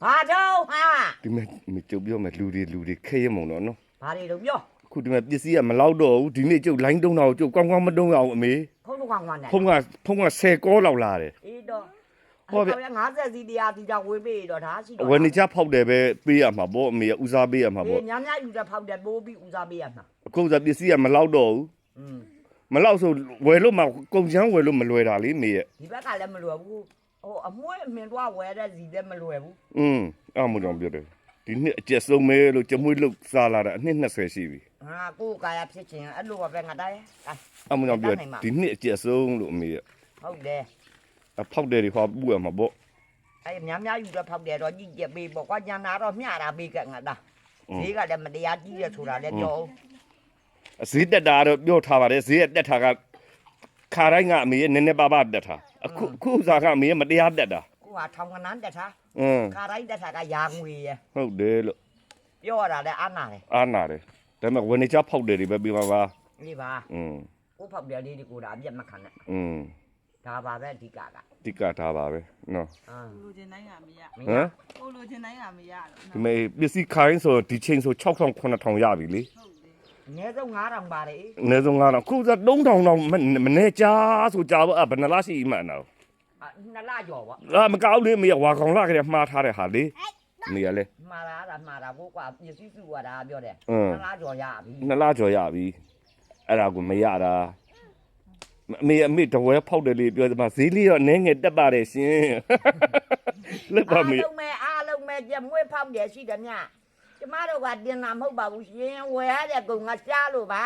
ဘာတော့ဟာဒီမဲ့မကျုပ်ပြောမယ်လူတွေခဲရမုံတော့နော်ဘာတွေတော့ပြောအခုဒီမဲ့ပစ္စည်းကမလောက်တော့ဘူးဒီနေ့ကျုပ်လိုင်းတုံးတာကိုကျုပ်ကောင်းကောင်းမတုံးအောင်အမေ ဖုန်းတော့ကွာနဲ့ဖုန်းက10ကောလောက်လာတယ် အေးတော့ဟုတ်ဗျ50စီတရားတီတာဝေးပေးတော့ဒါရှိတော့ဝယ်နေချဖောက်တယ်ပဲပေးရမှာပေါ့အမေကဦးစားပေးရမှာပေါ့များများယူတဲ့ဖောက်တယ်ပိုးပြီးဦးစားပေးရမှာအခုကပစ္စည်းကမလောက်တော့ဘူးမလောက်ဆိုဝယ်လို့မှကုန်ချမ်းဝယ်လို့မလွယ်တာလေမေရဲ့ဒီဘက်ကလည်းမလွယ်ဘူးဟိုအမွှေးအမင်တော့ဝယ်တဲ့စီလည်းမလွယ်ဘူးအဲ့မို့ကြောင့်ပြောတယ်ဒီနှစ်အကျက်ဆုံးမဲလို့ကြမွေးလုတ်စားလာတာအနှစ်20ရှိပြီဟာကိုယ်ကာယဖြစ်ခြင်းအဲ့လိုပဲငါတိုင်းအဲ့မို့ကြောင့်ပြောဒီနှစ်အကျက်ဆုံးလို့အမေရဲ့ဟုတ်တယ်ဖောက်တယ်တွေဟောပူရမှာပေါ့အဲ့များများယူတော့ဖောက်တယ်တော့ကြည့်ကြပေးပေါ့ကွာညာနာတော့မျှတာပေးကငါတာဈေးကလည်းမတရားကြီးရဆိုတာလည်းပြောဈေးတက်တာတော့ပြောထားပါတယ်ဈေးတက်တာကခါတိုင်းကအမေရဲ့နည်းနည်းပါးပါးတက်တာအခုစားကအမေရဲ့မတရားတက်တာကိုကထောင်ကနန်းတက်တာခါတိုင်းတက်တာကရာငွေရဟုတ်တယ်လို့ပြောရတာလည်းအာနာတယ်အာနာတယ်ဒါပေမဲ့ဝင်နေချဖောက်တယ်တွေပဲပြီးပါလေးပါကိုဖောက်တယ်လေးတွေကိုဒါအပြတ်မခံနဲ့ဒါပါပဲအဓိကဒါပါပဲနော်လိုချင်တိုင်းကမရဟမ်ကိုလိုချင်တိုင်းကမရတော့ဒီမဲ့ပစ္စည်းခိုင်းဆိုဒီချိန်ဆို6000 9000ရပြီလေအနည်းဆုံး9000ပါတယ်အနည်းဆုံး9000ခုစား3000တော့မနေကြဆိုကြပါဘယ်နှလားရှိမှန်းတော့နှစ်လကျော်ပေါ့မကောက်လေမေဝါကောင်လာကလေးမှားထားတဲ့ဟာလေနေရလေမှားတာကိုကွာပစ္စည်းစုရတာပြောတယ်နှစ်လကျော်ရပြီနှစ်လကျော်ရပြီအဲ့ဒါကိုမရတာအမေတဝဲဖောက်တယ်လေပြောစမှာဈေးလေးတော့နည်းငယ်တက်ပါတယ်ရှင်လက်ပါမေအားလုံးပဲကြမွေးဖောက်တယ်ရှိတယ်မြကျမတို့ကတင်တာမဟုတ်ပါဘူးရှင်ဝယ်ရတဲ့ကုံကရှားလို့ပါ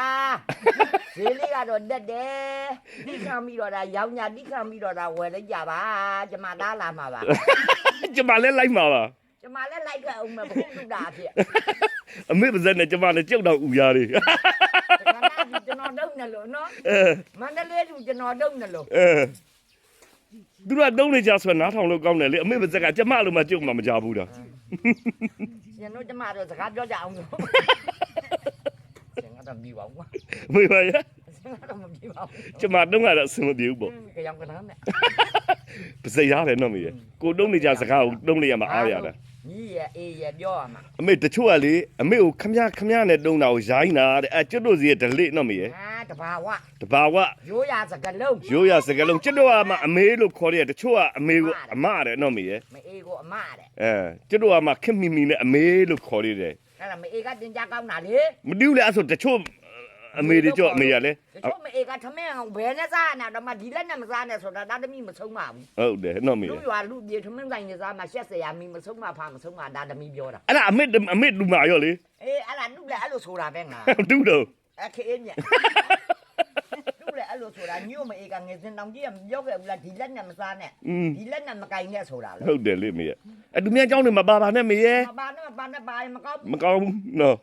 ဈေးလေးကတော့တက်တယ်တိခံပြီးတော့ဒါရောင်းညာတိခံပြီးတော့ဒါဝယ်လိုက်ကြပါကျမသားလာမှာပါကျမလည်းလိုက်မှာပါကျမလည်းလိုက်ခဲ့အောင်မယ်ဘုသူတာဖြစ်အမေပါဇက်နဲ့ကျမလည်းကြောက်တော့ဥရားလေးကျွန်တော်တုံးနေလို့နော်မန္တလေးသူကျွန်တော်တုံးနေလို့သူကတုံးနေကြဆိုနားထောင်လို့ကောင်းတယ်လေအမေပါဇက်ကကျမလိုမှကြုံမှမကြဘူးတာရှင်တို့ကျမတို့စကားပြောကြအောင်လို့ရှင်ကတော့ပြီးပါဦးကွာမေပါရရှင်ကတော့မပြီးပါဘူးကျမတုံးကတော့အဆင်မပြေဘူးပေါ့ကြောင်ကနန်းနဲ့ပါဇက်ရတယ်နော်မေကိုတုံးနေကြစကားကိုတုံးနေရမှာအားရတာညီရအေးရပြောရမှာအမေတချို့ကလေအမေကိုခမရနဲ့တုံးတာကိုရိုင်းတာတဲ့ကျွတ်တို့စီရဲ့ဒလိနော်မေတဘာဝရိုးရစကလုံးကျွတ်တို့ကမှအမေလို့ခေါ်တယ်တချို့ကအမေကိုအမတဲ့နော်မေမအေးကိုအမတဲ့ကျွတ်တို့ကမှခင်မီမီနဲ့အမေလို့ခေါ်ရတယ်အဲ့ဒါမအေးကတင်ကြကောင်းတာလေမတူးလေအဲ့ဆိုတချို့အမေတွေကြောအမေရလဲတချို့မအေးကထမင်းအောင်ဘယ်နဲ့စားနေတာတော့မှဒီလက်နဲ့မစားနဲ့ဆိုတာဒါသမီးမဆုံးပါဘူးဟုတ်တယ်နော်မေလူရွာလူပြေထမင်းဆိုင်နေစားမှရှက်စရာမီမဆုံးမဖာမဆုံးမဒါသမီးပြောတာအဲ့ဒါအမေလူမရောလေအေးအဲ့ဒါလူလည်းအဲ့လိုဆိုတာပဲငါတူးတော့အခင်းညလူလည်းအဲ့လိုဆိုတာညို့မအေးကငယ်စင်တောင်ကြီးကပြောခဲ့ဘူးလားဒီလက်နဲ့မစားနဲ့ဒီလက်နဲ့မကင်နဲ့ဆိုတာလေဟုတ်တယ်လေမေအဲ့သူများเจ้าနေမပါနဲ့မေမပါနဲ့မကောင်းဘူးနော်